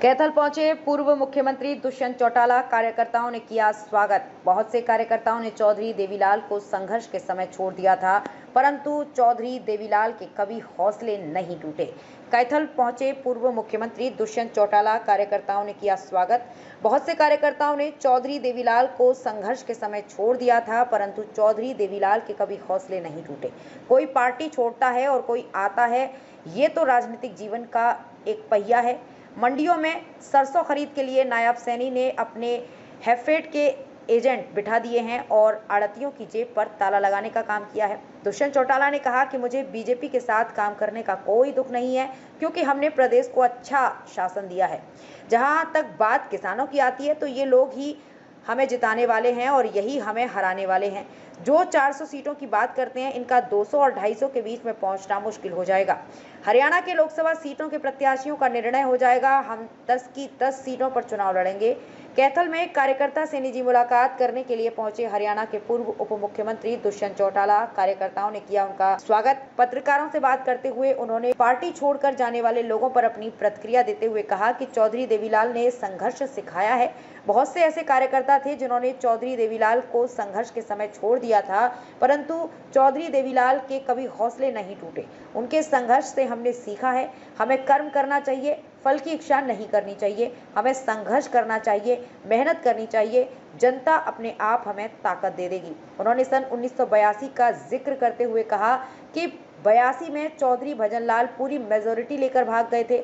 कैथल पहुंचे पूर्व मुख्यमंत्री दुष्यंत चौटाला, कार्यकर्ताओं ने किया स्वागत। बहुत से कार्यकर्ताओं ने चौधरी देवीलाल को संघर्ष के समय छोड़ दिया था, परंतु चौधरी देवीलाल के कभी हौसले नहीं टूटे। कैथल पहुंचे पूर्व मुख्यमंत्री दुष्यंत चौटाला, कार्यकर्ताओं ने किया स्वागत। बहुत से कार्यकर्ताओं ने चौधरी देवीलाल को संघर्ष के समय छोड़ दिया था, परंतु चौधरी देवीलाल के कभी हौसले नहीं टूटे। कोई पार्टी छोड़ता है और कोई आता है, ये तो राजनीतिक जीवन का एक पहिया है। मंडियों में सरसों खरीद के लिए नायब सैनी ने अपने हैफेड के एजेंट बिठा दिए हैं और आड़तियों की जेब पर ताला लगाने का काम किया है। दुष्यंत चौटाला ने कहा कि मुझे बीजेपी के साथ काम करने का कोई दुख नहीं है, क्योंकि हमने प्रदेश को अच्छा शासन दिया है। जहां तक बात किसानों की आती है तो ये लोग ही हमें जिताने वाले हैं और यही हमें हराने वाले हैं। जो 400 सीटों की बात करते हैं, इनका 200 और 250 के बीच में पहुंचना मुश्किल हो जाएगा। हरियाणा के लोकसभा सीटों के प्रत्याशियों का निर्णय हो जाएगा। हम 10 की 10 सीटों पर चुनाव लड़ेंगे। कैथल में एक कार्यकर्ता से निजी मुलाकात करने के लिए पहुंचे हरियाणा के पूर्व उप मुख्यमंत्री दुष्यंत चौटाला, कार्यकर्ताओं ने किया उनका स्वागत। पत्रकारों से बात करते हुए उन्होंने पार्टी छोड़कर जाने वाले लोगों पर अपनी प्रतिक्रिया देते हुए कहा कि चौधरी देवीलाल ने संघर्ष सिखाया है। बहुत से ऐसे कार्यकर्ता थे जिन्होंने चौधरी देवीलाल को संघर्ष के समय छोड़ दिया था, परंतु चौधरी देवीलाल के कभी हौसले नहीं टूटे। उनके संघर्ष से हमने सीखा है, हमें कर्म करना चाहिए, फल की इच्छा नहीं करनी चाहिए। हमें संघर्ष करना चाहिए, मेहनत करनी चाहिए। जनता अपने आप हमें ताकत दे देगी। उन्होंने सन 1982 का जिक्र करते हुए कहा कि 82 में चौधरी भजनलाल पूरी मेजोरिटी लेकर भाग गए थे।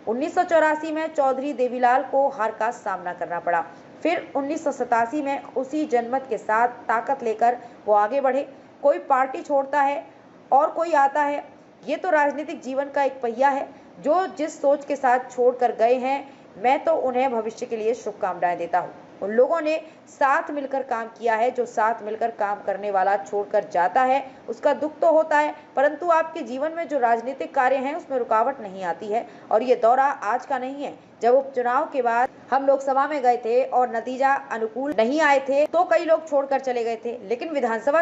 1984 में चौधरी देवीलाल को हार का सामना करना पड़ा। फिर 1987 में उसी जनमत के साथ ताकत लेकर वो आगे बढ़े। कोई पार्टी छोड़ता है और कोई आता है, ये तो राजनीतिक जीवन का एक पहिया है। जो जिस सोच के साथ छोड़कर गए हैं, मैं तो उन्हें भविष्य के लिए शुभकामनाएं देता हूँ। उन लोगों ने साथ मिलकर काम किया है। जो साथ मिलकर काम करने वाला छोड़कर जाता है, उसका दुख तो होता है, परंतु आपके जीवन में जो राजनीतिक कार्य हैं उसमें रुकावट नहीं आती है। और ये दौरा आज का नहीं है। जब उपचुनाव के बाद हम लोकसभा में गए थे और नतीजा अनुकूल नहीं आए थे तो कई लोग छोड़कर चले गए थे, लेकिन विधानसभा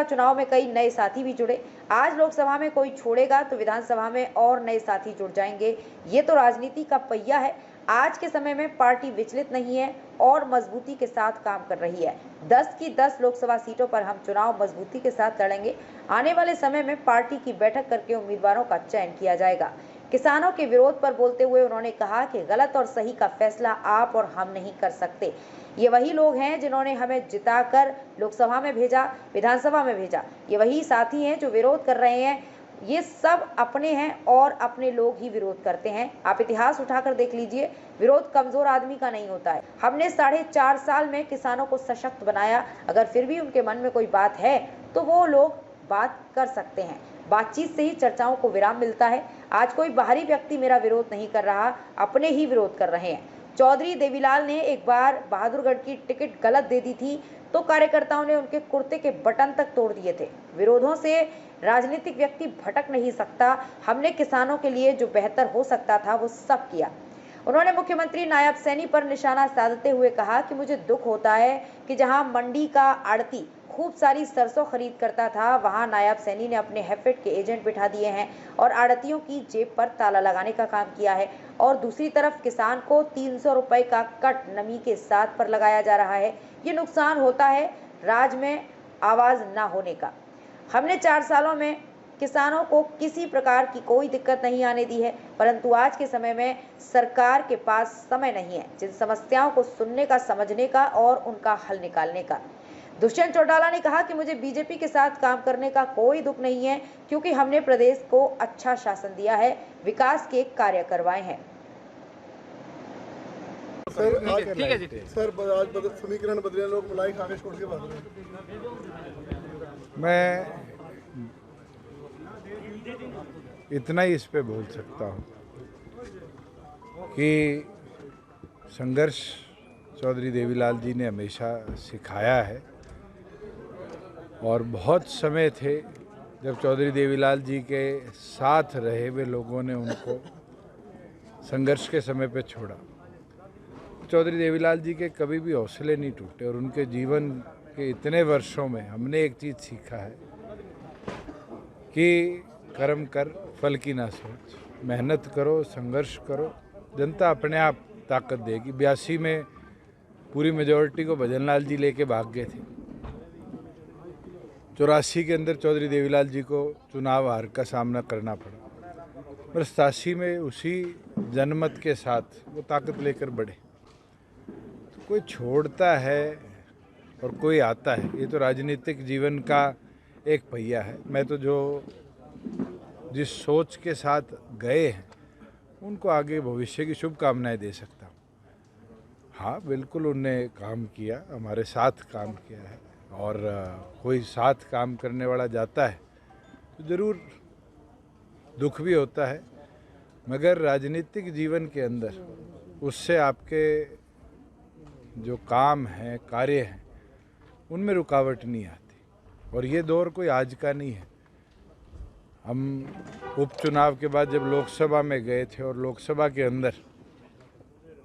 चुनाव में कई नए साथी भी जुड़े। आज लोकसभा में कोई छोड़ेगा तो विधानसभा में और नए साथी जुड़ जाएंगे। ये तो राजनीति का पहिया है। आज के समय में पार्टी विचलित नहीं है और मजबूती के साथ काम कर रही है। 10 की 10 लोकसभा सीटों पर हम चुनाव मजबूती के साथ लड़ेंगे। आने वाले समय में पार्टी की बैठक करके उम्मीदवारों का चयन किया जाएगा। किसानों के विरोध पर बोलते हुए उन्होंने कहा कि गलत और सही का फैसला आप और हम नहीं कर सकते। ये वही लोग हैं जिन्होंने हमें जिताकर लोकसभा में भेजा, विधानसभा में भेजा। ये वही साथी हैं जो विरोध कर रहे हैं। ये सब अपने हैं और अपने लोग ही विरोध करते हैं। आप इतिहास उठाकर देख लीजिए, विरोध कमजोर आदमी का नहीं होता है। हमने 4.5 साल में किसानों को सशक्त बनाया। अगर फिर भी उनके मन में कोई बात है तो वो लोग बात कर सकते हैं। बातचीत से ही चर्चाओं को विराम मिलता है। आज कोई बाहरी व्यक्ति मेरा विरोध नहीं कर रहा, अपने ही विरोध कर रहे हैं। चौधरी देवीलाल ने एक बार बहादुरगढ़ की टिकट गलत दे दी थी तो कार्यकर्ताओं ने उनके कुर्ते के बटन तक तोड़ दिए थे। विरोधों से राजनीतिक व्यक्ति भटक नहीं सकता। हमने किसानों के लिए जो बेहतर हो सकता था वो सब किया। उन्होंने मुख्यमंत्री नायब सैनी पर निशाना साधते हुए कहा कि मुझे दुख होता है कि जहां मंडी का आड़ती खूब सारी सरसों खरीद करता था, वहां नायब सैनी ने अपने हैफेड के एजेंट बिठा दिए हैं और आड़तियों की जेब पर ताला लगाने का काम किया है। और दूसरी तरफ किसान को 300 रुपए का कट नमी के साथ पर लगाया जा रहा है। ये नुकसान होता है राज में आवाज ना होने का। हमने 4 सालों में किसानों को किसी प्रकार की कोई दिक्कत नहीं आने दी है, परंतु आज के समय में सरकार के पास समय नहीं है जिन समस्याओं को सुनने का, समझने का और उनका हल निकालने का। दुष्यंत चौटाला ने कहा कि मुझे बीजेपी के साथ काम करने का कोई दुख नहीं है, क्योंकि हमने प्रदेश को अच्छा शासन दिया है, विकास के कार्य करवाए हैं। ठीक है जी। सर, आज समीकरण बदले, लोग मलाई खा के छोड़ के भाग रहे हैं। मैं इतना ही इस पे बोल सकता हूँ कि संघर्ष चौधरी देवीलाल जी ने हमेशा सिखाया है और बहुत समय थे जब चौधरी देवीलाल जी के साथ रहे हुए लोगों ने उनको संघर्ष के समय पे छोड़ा। चौधरी देवीलाल जी के कभी भी हौसले नहीं टूटे और उनके जीवन के इतने वर्षों में हमने एक चीज़ सीखा है कि कर्म कर, फल की ना सोच। मेहनत करो, संघर्ष करो जनता अपने आप ताकत देगी। 82 में पूरी मेजॉरिटी को भजन लाल जी लेके भाग गए थे। 84 के अंदर चौधरी देवीलाल जी को चुनाव हार का सामना करना पड़ा, पर 87 में उसी जनमत के साथ वो ताकत लेकर बढ़े। तो कोई छोड़ता है और कोई आता है, ये तो राजनीतिक जीवन का एक पहिया है। मैं तो जो जिस सोच के साथ गए हैं उनको आगे भविष्य की शुभकामनाएं दे सकता हूँ। हाँ, बिल्कुल उनने काम किया, हमारे साथ काम किया है, और कोई साथ काम करने वाला जाता है तो ज़रूर दुख भी होता है, मगर राजनीतिक जीवन के अंदर उससे आपके जो काम हैं, कार्य हैं, उनमें रुकावट नहीं आती। और ये दौर कोई आज का नहीं है। हम उपचुनाव के बाद जब लोकसभा में गए थे और लोकसभा के अंदर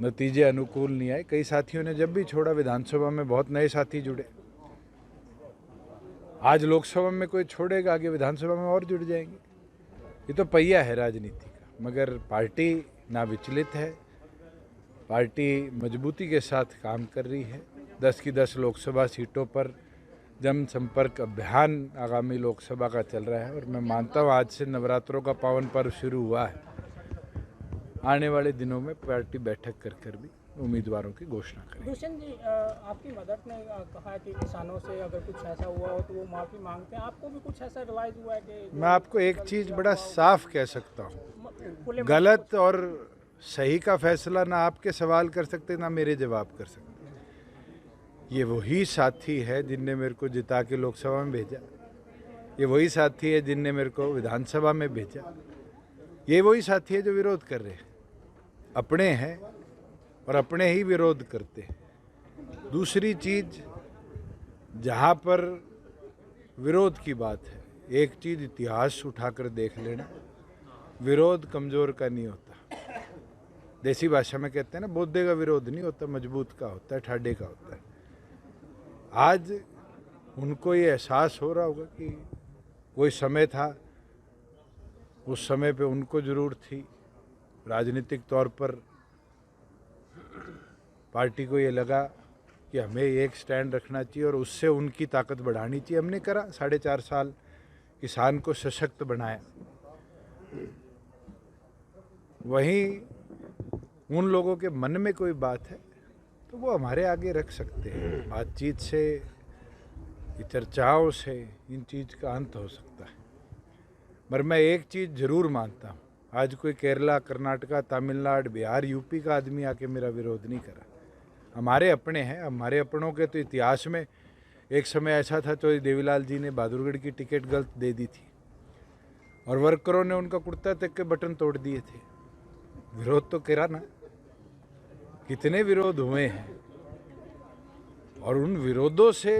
नतीजे अनुकूल नहीं आए, कई साथियों ने जब भी छोड़ा, विधानसभा में बहुत नए साथी जुड़े। आज लोकसभा में कोई छोड़ेगा, आगे विधानसभा में और जुड़ जाएंगे। ये तो पहिया है राजनीति का, मगर पार्टी ना विचलित है, पार्टी मजबूती के साथ काम कर रही है। 10 की 10 लोकसभा सीटों पर जनसंपर्क अभियान आगामी लोकसभा का चल रहा है, और मैं मानता हूँ आज से नवरात्रों का पावन पर्व शुरू हुआ है। आने वाले दिनों में पार्टी बैठक कर भी उम्मीदवारों की घोषणा करेगी। दुष्यंत जी, आपकी मदद ने कहा है कि किसानों से अगर कुछ ऐसा हुआ हो तो वो माफ़ी मांगते हैं। आपको भी कुछ ऐसा रिवाइज हुआ है कि? मैं आपको एक चीज़ बड़ा साफ कह सकता हूँ, गलत और सही का फैसला ना आपके सवाल कर सकते, ना मेरे जवाब कर सकते। ये वही साथी है जिनने मेरे को जिता के लोकसभा में भेजा, ये वही साथी है जिनने मेरे को विधानसभा में भेजा, ये वही साथी है जो विरोध कर रहे हैं। अपने हैं और अपने ही विरोध करते हैं। दूसरी चीज़, जहाँ पर विरोध की बात है, एक चीज़ इतिहास उठाकर देख लेना, विरोध कमज़ोर का नहीं होता। देसी भाषा में कहते हैं ना, बोधे का विरोध नहीं होता, मजबूत का होता है, ठाडे का होता है। आज उनको ये एहसास हो रहा होगा कि कोई समय था, उस समय पे उनको ज़रूरत थी, राजनीतिक तौर पर पार्टी को ये लगा कि हमें एक स्टैंड रखना चाहिए और उससे उनकी ताकत बढ़ानी चाहिए। हमने करा, 4.5 साल किसान को सशक्त बनाया। वहीं उन लोगों के मन में कोई बात है तो वो हमारे आगे रख सकते हैं। बातचीत से, चर्चाओं से इन चीज़ का अंत हो सकता है। पर मैं एक चीज़ ज़रूर मानता हूँ, आज कोई केरला, कर्नाटका, तमिलनाडु, बिहार, यूपी का आदमी आके मेरा विरोध नहीं करा। हमारे अपने हैं, हमारे अपनों के तो इतिहास में एक समय ऐसा था, चौधरी देवीलाल जी ने बहादुरगढ़ की टिकट गलत दे दी थी और वर्करों ने उनका कुर्ता तक के बटन तोड़ दिए थे। विरोध तो करा ना, कितने विरोध हुए हैं, और उन विरोधों से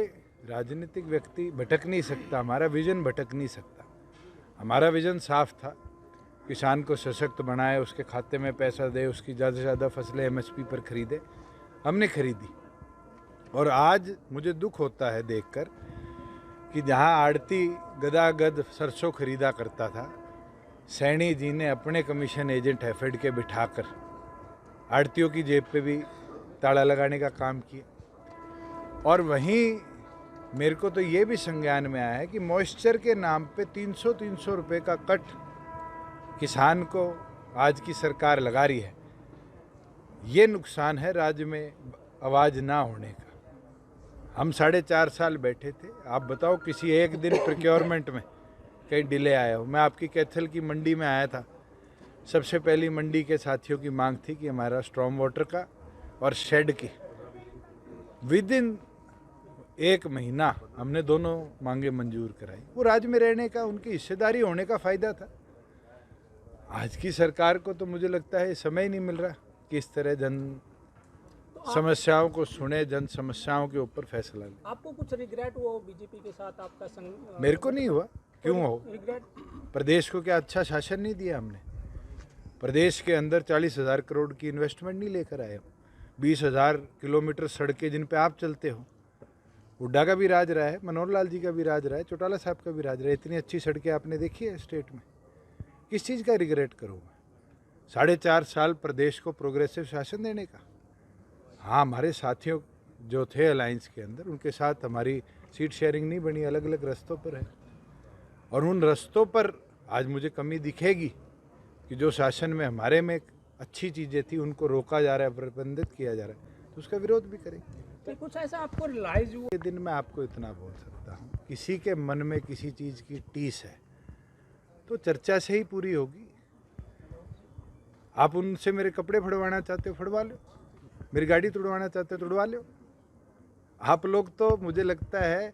राजनीतिक व्यक्ति भटक नहीं सकता, हमारा विजन भटक नहीं सकता। हमारा विजन साफ था, किसान को सशक्त बनाए, उसके खाते में पैसा दे, उसकी ज़्यादा से ज़्यादा फसलें MSP पर खरीदे। हमने खरीदी। और आज मुझे दुख होता है देखकर कि जहां आड़ती गदागद सरसों खरीदा करता था, सैनी जी ने अपने कमीशन एजेंट हैफेड के बिठाकर आड़तियों की जेब पे भी ताला लगाने का काम किया। और वहीं मेरे को तो ये भी संज्ञान में आया है कि मॉइस्चर के नाम पे 300 रुपये का कट किसान को आज की सरकार लगा रही है। ये नुकसान है राज्य में आवाज़ ना होने का। हम 4.5 साल बैठे थे, आप बताओ किसी एक दिन प्रोक्योरमेंट में कहीं डिले आया हो। मैं आपकी कैथल की मंडी में आया था, सबसे पहली मंडी के साथियों की मांग थी कि हमारा स्ट्रॉम वाटर का और शेड की, विद इन 1 महीना हमने दोनों मांगे मंजूर कराई। वो राज्य में रहने का, उनकी हिस्सेदारी होने का फ़ायदा था। आज की सरकार को तो मुझे लगता है समय ही नहीं मिल रहा कि इस तरह जन समस्याओं को सुने, जन समस्याओं के ऊपर फैसला ले। आपको कुछ रिग्रेट हुआ बीजेपी के साथ आपका संग? मेरे को नहीं हुआ, क्यों हो? रिग्रेट? प्रदेश को क्या अच्छा शासन नहीं दिया हमने? प्रदेश के अंदर 40,000 करोड़ की इन्वेस्टमेंट नहीं लेकर आए हो। 20,000 किलोमीटर सड़कें जिन पे आप चलते हो, हुड्डा का भी राज रहा है, मनोहर लाल जी का भी राज रहा है, चौटाला साहब का भी राज रहा है। इतनी अच्छी सड़कें आपने देखी है स्टेट में, किस चीज़ का रिग्रेट करूँ मैं? 4.5 साल प्रदेश को प्रोग्रेसिव शासन देने का। हाँ, हमारे साथियों जो थे अलायंस के अंदर, उनके साथ हमारी सीट शेयरिंग नहीं बनी, अलग अलग रस्तों पर है। और उन रस्तों पर आज मुझे कमी दिखेगी कि जो शासन में हमारे में अच्छी चीज़ें थी उनको रोका जा रहा है, प्रतिबंधित किया जा रहा है, तो उसका विरोध भी करेंगे। तो कुछ ऐसा आपको रियलाइज हुआ? ये दिन मैं आपको इतना बोल सकता हूँ, किसी के मन में किसी चीज़ की टीस है तो चर्चा से ही पूरी होगी। आप उनसे मेरे कपड़े फड़वाना चाहते हो, फड़वा लो। मेरी गाड़ी तुड़वाना चाहते हो, तुड़वा लो। आप लोग तो मुझे लगता है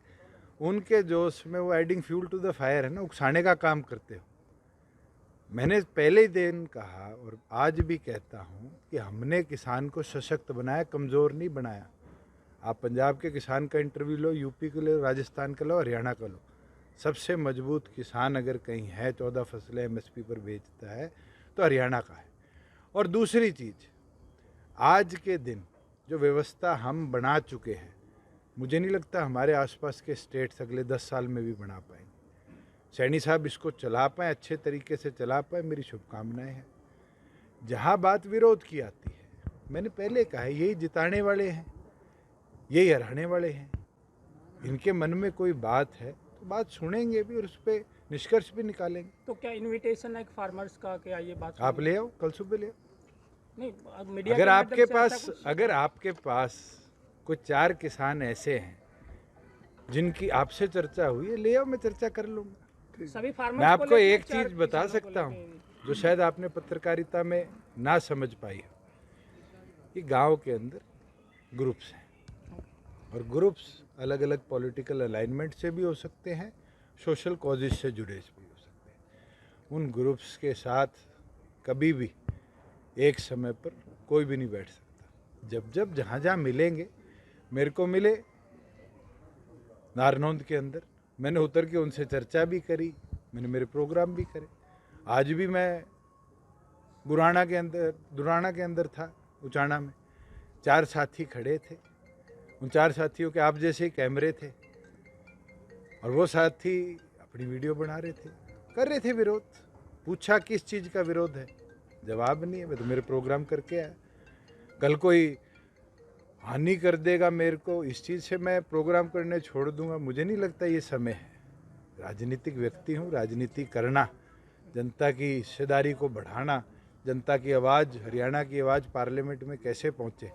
उनके जोश में वो adding fuel to the fire है ना, उकसाने का काम करते हो। मैंने पहले ही दिन कहा और आज भी कहता हूँ कि हमने किसान को सशक्त बनाया, कमज़ोर नहीं बनाया। आप पंजाब के किसान का इंटरव्यू लो, यूपी का लो, राजस्थान का लो, हरियाणा का लो। सबसे मजबूत किसान अगर कहीं है, 14 फसलें MSP पर बेचता है तो हरियाणा का है। और दूसरी चीज़, आज के दिन जो व्यवस्था हम बना चुके हैं, मुझे नहीं लगता हमारे आसपास के स्टेट्स अगले 10 साल में भी बना पाएंगे। सैनी साहब इसको चला पाएँ, अच्छे तरीके से चला पाएँ, मेरी शुभकामनाएं हैं। जहाँ बात विरोध की आती है, मैंने पहले कहा है, यही जिताने वाले हैं, यही हराने वाले हैं। इनके मन में कोई बात है तो बात सुनेंगे भी और उस पर निष्कर्ष भी निकालेंगे। तो क्या इनविटेशन है फार्मर्स का, क्या ये बात आप ले आओ, कल सुबह ले आओ। नहीं, मीडिया अगर के आपके माध्यम से पास ऐसा कुछ? अगर आपके पास कोई 4 किसान ऐसे हैं जिनकी आपसे चर्चा हुई है, ले आओ, मैं चर्चा कर लूँगा। सभी फार्मर्स मैं आपको को लेके एक चार चीज़ बता किसानों को सकता हूँ लेके- जो शायद आपने पत्रकारिता में ना समझ पाई हो। ये गांव के अंदर ग्रुप्स हैं और ग्रुप्स अलग अलग पॉलिटिकल अलाइनमेंट से भी हो सकते हैं, सोशल कॉजेज से जुड़े भी हो सकते हैं। उन ग्रुप्स के साथ कभी भी एक समय पर कोई भी नहीं बैठ सकता। जब जब जहाँ जहाँ मिलेंगे, मेरे को मिले नारनौंद के अंदर, मैंने उतर के उनसे चर्चा भी करी, मैंने मेरे प्रोग्राम भी करे। आज भी मैं दुराना के अंदर था, उचाना में 4 साथी खड़े थे। उन 4 साथियों के आप जैसे ही कैमरे थे और वो साथी अपनी वीडियो बना रहे थे, कर रहे थे विरोध। पूछा किस चीज़ का विरोध है, जवाब नहीं है। मैं तो मेरे प्रोग्राम करके आया। कल कोई हानि कर देगा मेरे को, इस चीज़ से मैं प्रोग्राम करने छोड़ दूंगा, मुझे नहीं लगता ये समय है। राजनीतिक व्यक्ति हूँ, राजनीति करना, जनता की हिस्सेदारी को बढ़ाना, जनता की आवाज़, हरियाणा की आवाज़ पार्लियामेंट में कैसे पहुँचे,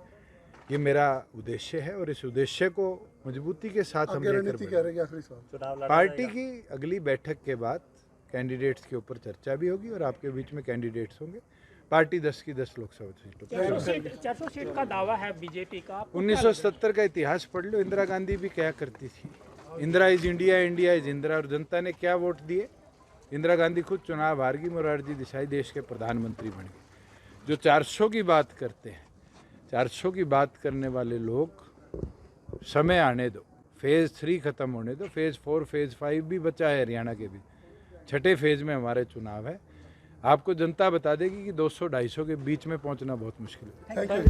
ये मेरा उद्देश्य है और इस उद्देश्य को मजबूती के साथ हम लेकर रणनीति क्या रहेगी? आखिरी सवाल। पार्टी की अगली बैठक के बाद कैंडिडेट्स के ऊपर चर्चा भी होगी और आपके बीच में कैंडिडेट्स होंगे। पार्टी 10 की 10 लोकसभा सीटों पर। 400 सीट का दावा है बीजेपी का। आपको क्या 1970 का इतिहास पढ़ लो, इंदिरा गांधी भी क्या करती थी। Indira is India, India is Indira. और जनता ने क्या वोट दिए? इंदिरा गांधी खुद चुनाव हार गई, मोरारजी देसाई देश के प्रधानमंत्री बन गए। जो 400 की बात करते हैं, 400 की बात करने वाले लोग, समय आने दो, फेज़ 3 खत्म होने दो, फेज़ 4 फेज़ 5 भी बचा है हरियाणा के भी। 6ठे फेज़ में हमारे चुनाव है। आपको जनता बता देगी कि 200-250 के बीच में पहुंचना बहुत मुश्किल है। Thank you.